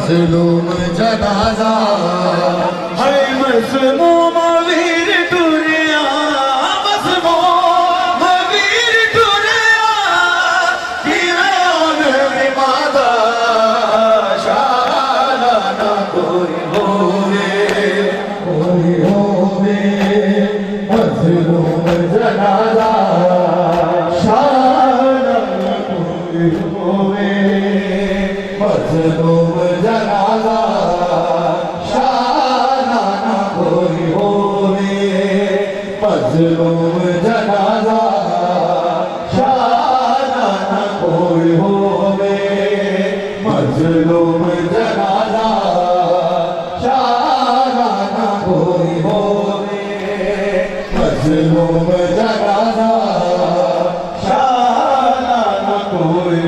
मजलूम जनाजा है मजलूम वीर टुरिया मजलूम वीर टुरिया दीवान मादा शाला ना कोई होवे मजलूम जनाजा शाला ना कोई होवे मजलूम जनाजा शाना ना कोई होवे मजलूम जनाजा शाना ना कोई होवे मजलूम जनाजा शाना ना कोई होवे मजलूम जनाजा शाना ना कोई